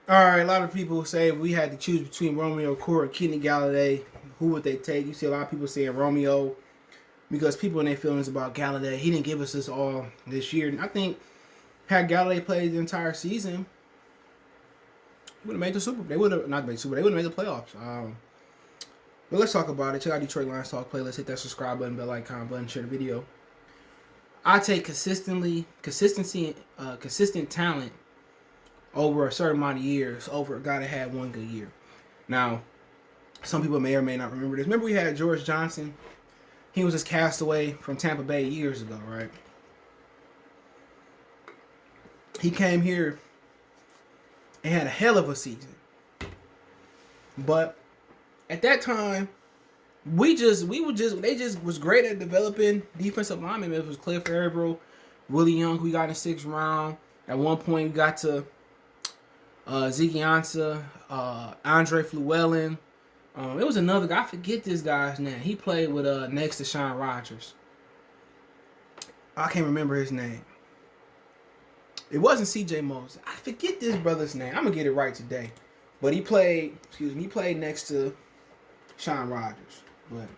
All right, a lot of people say if we had to choose between Romeo, Okwara, and Kenny Galloday, who would they take? You see a lot of people saying Romeo because people in their feelings about Galloday. He didn't give us this all this year. And I think had Galloday played the entire season, would have made the Super. They would have not made the Super. They would have made the playoffs. But let's talk about it. Check out Detroit Lions Talk playlist. Hit that subscribe button, bell icon button, share the video. I take consistent talent over a certain amount of years over a guy that had one good year. Now, some people may or may not remember this. Remember we had George Johnson? He was just cast away from Tampa Bay years ago, right? He came here and had a hell of a season. But at that time, they just was great at developing defensive linemen. It was Cliff Avril, Willie Young, who we got in the 6th round. At one point, we got to Zeke Ansah, Andre Fluellen. It was another guy. I forget this guy's name. He played with next to Sean Rogers. I can't remember his name. It wasn't C.J. Moses. I forget this brother's name. I'm gonna get it right today. But he played next to Sean Rogers. I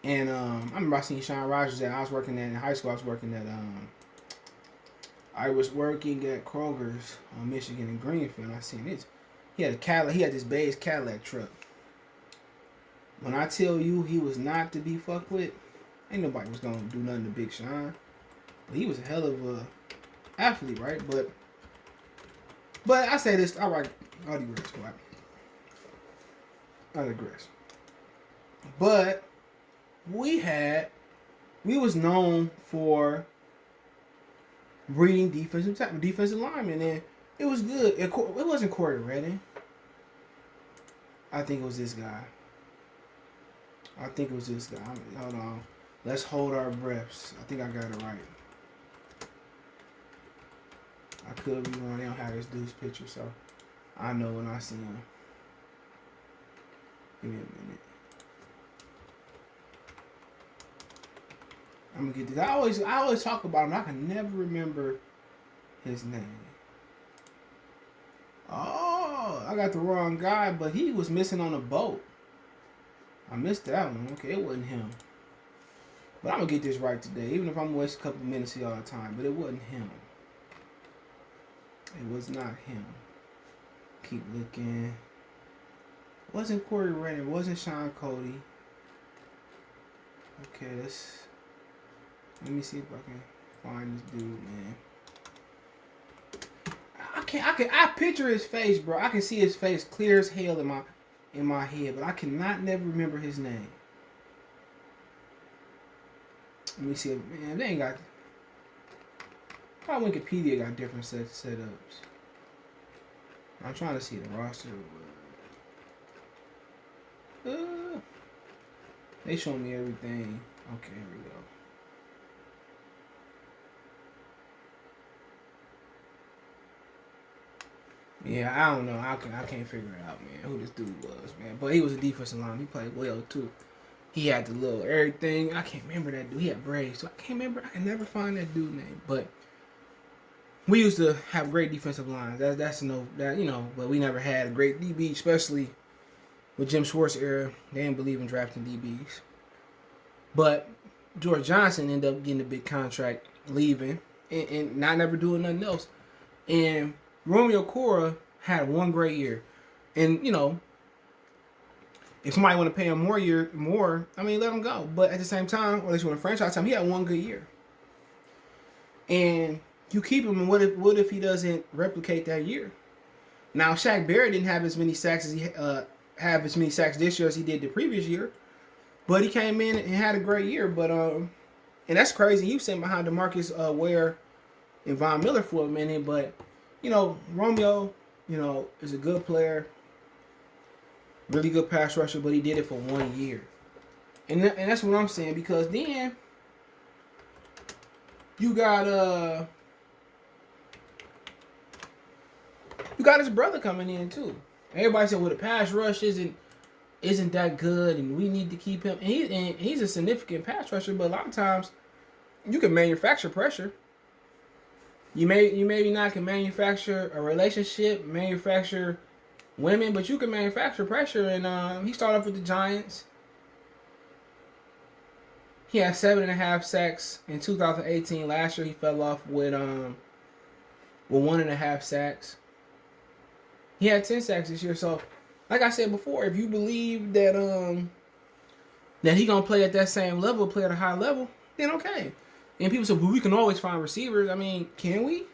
remember I seen Sean Rogers I was working in high school. I was working at Kroger's on Michigan in Greenfield. I seen this. He had a Cadillac. He had this beige Cadillac truck. When I tell you he was not to be fucked with, ain't nobody was gonna do nothing to Big Sean. But he was a hell of a athlete, right? But I say this. All right, I'll digress. I digress. But we was known for breeding defensive linemen, and it was good. It wasn't Corey Redding. I think it was this guy. Hold on. Let's hold our breaths. I think I got it right. I could be wrong. They don't have this dude's picture, so I know when I see him. Give me a minute. I'm gonna get this. I always talk about him. I can never remember his name. Oh, I got the wrong guy, but he was missing on a boat. I missed that one. Okay, it wasn't him. But I'm gonna get this right today, even if I'm gonna waste a couple minutes here all the time. But it wasn't him. It was not him. Keep looking. It wasn't Corey Redding. It wasn't Sean Cody. Okay, let me see if I can find this dude, man. I picture his face, bro. I can see his face clear as hell in my head, but I cannot never remember his name. Let me see. Man, they ain't got. Probably Wikipedia got different setups. I'm trying to see the roster. They show me everything. Okay, here we go. Yeah, I don't know. I can't figure it out, man. Who this dude was, man. But he was a defensive lineman. He played well too. He had the little everything. I can't remember that dude. He had braids, so I can't remember. I can never find that dude's name. But we used to have great defensive lines. But we never had a great DB, especially with Jim Schwartz era. They didn't believe in drafting DBs. But George Johnson ended up getting a big contract, leaving, and not never doing nothing else. And Romeo Okwara had one great year. And, if somebody want to pay him more, let him go. But at the same time, or at least when a franchise time, he had one good year. And you keep him, and what if he doesn't replicate that year? Now, Shaq Barrett didn't have as many sacks this year as he did the previous year. But he came in and had a great year. But and that's crazy. He was sitting behind DeMarcus Ware and Von Miller for a minute. But, Romeo, is a good player. Really good pass rusher, but he did it for 1 year. And that's what I'm saying, because then you got his brother coming in too. Everybody said, well, the pass rush isn't that good, and we need to keep him. And he's a significant pass rusher, but a lot of times you can manufacture pressure. You maybe not can manufacture a relationship, manufacture women, but you can manufacture pressure. And he started off with the Giants. He had 7.5 sacks in 2018. Last year he fell off with 1.5 sacks. He had 10 sacks this year. So, like I said before, if you believe that he gonna play at that same level, play at a high level, then okay. And people say, well, we can always find receivers. I mean, can we?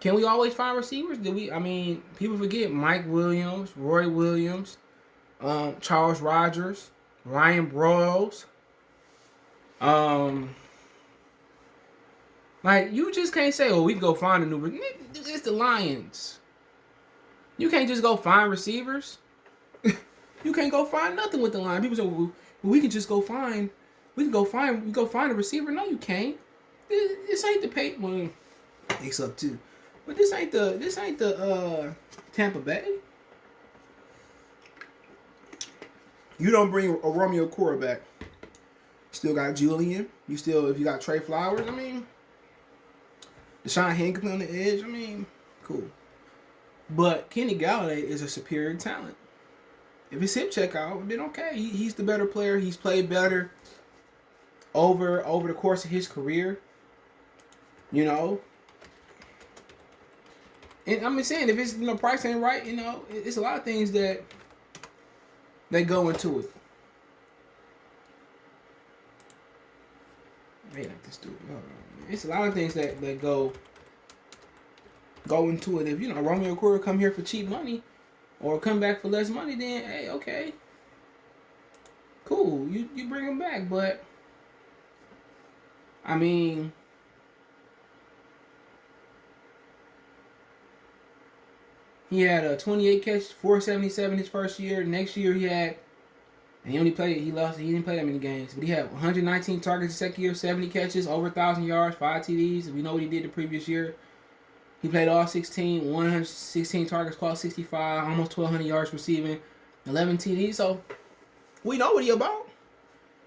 Can we always find receivers? People forget Mike Williams, Roy Williams, Charles Rogers, Ryan Broyles. Like, you just can't say, oh, we can go find a new... It's the Lions. You can't just go find receivers. You can't go find nothing with the Lions. People say, well, we can just go find... We can go find a receiver. No, you can't. This ain't the pay... Well, it's up too. But this ain't the Tampa Bay. You don't bring a Romeo Okwara back. Still got Julian. If you got Trey Flowers, I mean, Deshaun Hinkman on the edge, I mean, cool. But Kenny Galloday is a superior talent. If his hip check out, then okay. He's the better player. He's played better over the course of his career. You know. And I'm just saying, if it's price ain't right, it's a lot of things that go into it. They like this dude. It's a lot of things that go into it. If Romeo Okwara come here for cheap money or come back for less money, then hey, okay, cool. You bring him back, but I mean, he had 28 catches, 477 his first year. Next year he had. And he didn't play that many games. But he had 119 targets the second year, 70 catches, over 1,000 yards, 5 TDs. We know what he did the previous year. He played all 16, 116 targets, caught 65, almost 1,200 yards receiving, 11 TDs. So, we know what he about.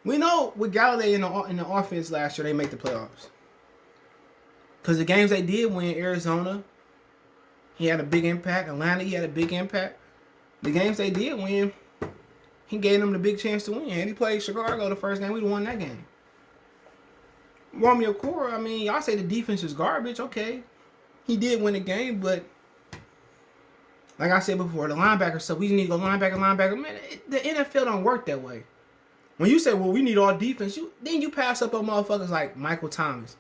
We know with Galloday in the offense last year, they make the playoffs. Because the games they did win, Arizona, he had a big impact. Atlanta, he had a big impact. The games they did win, he gave them the big chance to win. Had he played Chicago the first game, we'd have won that game. Romeo Okwara, I mean, y'all say the defense is garbage. Okay. He did win the game, but like I said before, the linebacker stuff, we need to go linebacker. Man, the NFL don't work that way. When you say, well, we need all defense, then you pass up on motherfuckers like Michael Thomas,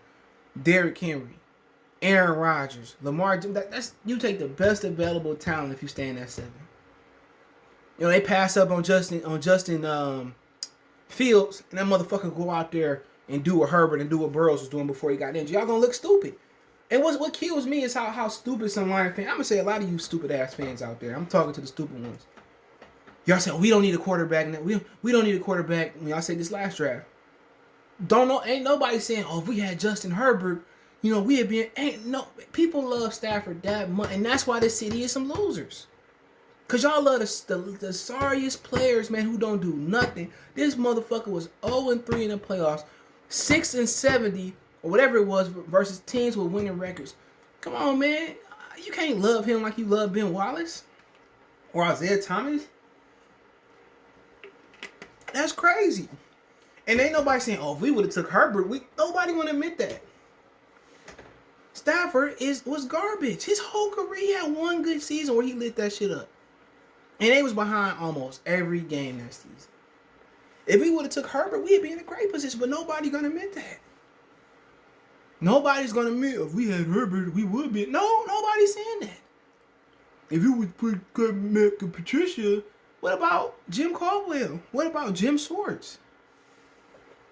Derrick Henry, Aaron Rodgers, Lamar. You take the best available talent if you stay in that 7. They pass up on Justin Fields, and that motherfucker go out there and do what Herbert and do what Burrows was doing before he got injured. Y'all gonna look stupid. And what kills me is how stupid some Lion fans. I'm gonna say a lot of you stupid ass fans out there. I'm talking to the stupid ones. Y'all say, we don't need a quarterback. We don't need a quarterback. When y'all say this last draft, ain't nobody saying, oh, if we had Justin Herbert, we had been. People love Stafford that much, and that's why this city is some losers. Because y'all love the sorriest players, man, who don't do nothing. This motherfucker was 0-3 in the playoffs, 6-70, or whatever it was, versus teams with winning records. Come on, man. You can't love him like you love Ben Wallace or Isaiah Thomas. That's crazy. And ain't nobody saying, oh, if we would have took Herbert, nobody want to admit that. Stafford was garbage. His whole career, he had one good season where he lit that shit up. And they was behind almost every game that season. If we would have took Herbert, we'd be in a great position. But nobody's going to admit that. Nobody's going to admit if we had Herbert, we would be. No, nobody's saying that. If you would put Matt and Patricia, what about Jim Caldwell? What about Jim Schwartz?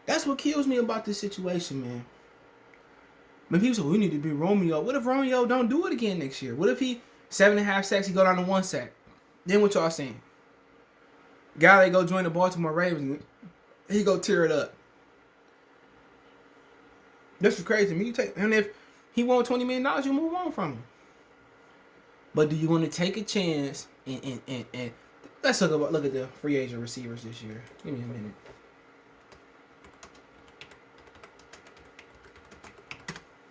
That's what kills me about this situation, man. When people say, we need to be Romeo. What if Romeo don't do it again next year? What if he 7.5 sacks, he go down to 1 sack? Then what y'all saying? Galloday go join the Baltimore Ravens. He go tear it up. This is crazy. And if he won $20 million, you move on from him. But do you want to take a chance and let's look at the free agent receivers this year. Give me a minute.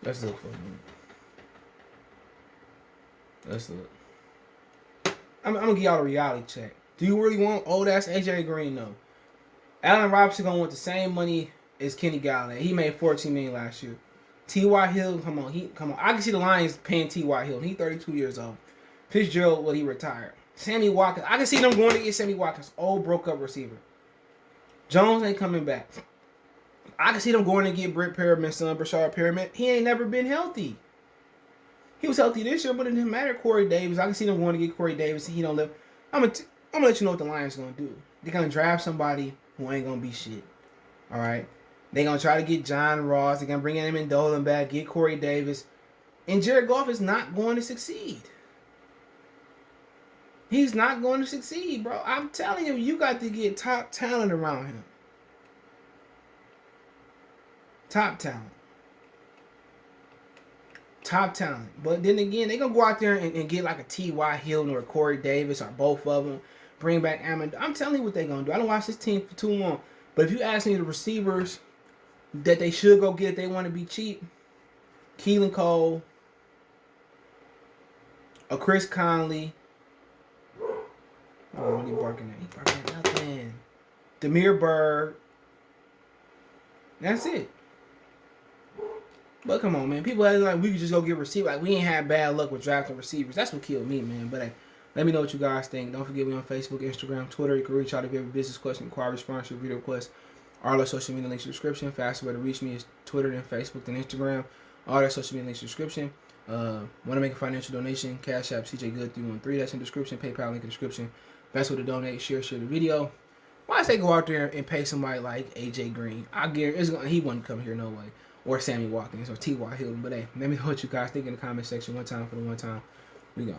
Let's look for a minute. Let's look. I'm gonna give y'all a reality check. Do you really want old ass AJ Green? No. Allen Robinson gonna want the same money as Kenny Galloday. He made $14 million last year. T.Y. Hill, come on. I can see the Lions paying T.Y. Hill. He's 32 years old. Fitzgerald, he retired. Sammy Watkins, I can see them going to get Sammy Watkins, old broke up receiver. Jones ain't coming back. I can see them going to get Britt Pyramid's son, Brashard Pyramid. He ain't never been healthy. He was healthy this year, but it didn't matter. Corey Davis, I can see them going to get Corey Davis, and he don't live. I'm gonna let you know what the Lions gonna do. They're gonna draft somebody who ain't gonna be shit. All right, they're gonna try to get John Ross. They're gonna bring him in Dolan back, get Corey Davis, and Jared Goff is not going to succeed. He's not going to succeed, bro. I'm telling you, you got to get top talent around him. Top talent. Top talent. But then again, they're going to go out there and get like a T.Y. Hilton or a Corey Davis or both of them. Bring back Amon. I'm telling you what they're going to do. I don't watch this team for too long. But if you ask me the receivers that they should go get if they want to be cheap, Keelan Cole, a Chris Conley. Oh, what are you barking at? He barking at nothing. Demir Bird. That's it. But come on, man. People act like we could just go get receivers. Like, we ain't had bad luck with drafting receivers. That's what killed me, man. But hey, let me know what you guys think. Don't forget me on Facebook, Instagram, Twitter. You can reach out if you have a business question, inquiry, sponsor, video request. All our social media links in the description. Fastest way to reach me is Twitter, then Facebook, then Instagram. All our social media links in the description. Want to make a financial donation? Cash App, CJ Good 313. That's in the description. PayPal link in the description. Best way to donate, share the video. Why say go out there and pay somebody like AJ Green? I guarantee he wouldn't come here no way. Or Sammy Watkins or T.Y. Hilton. But hey, let me know what you guys think in the comment section one time for the one time. We go.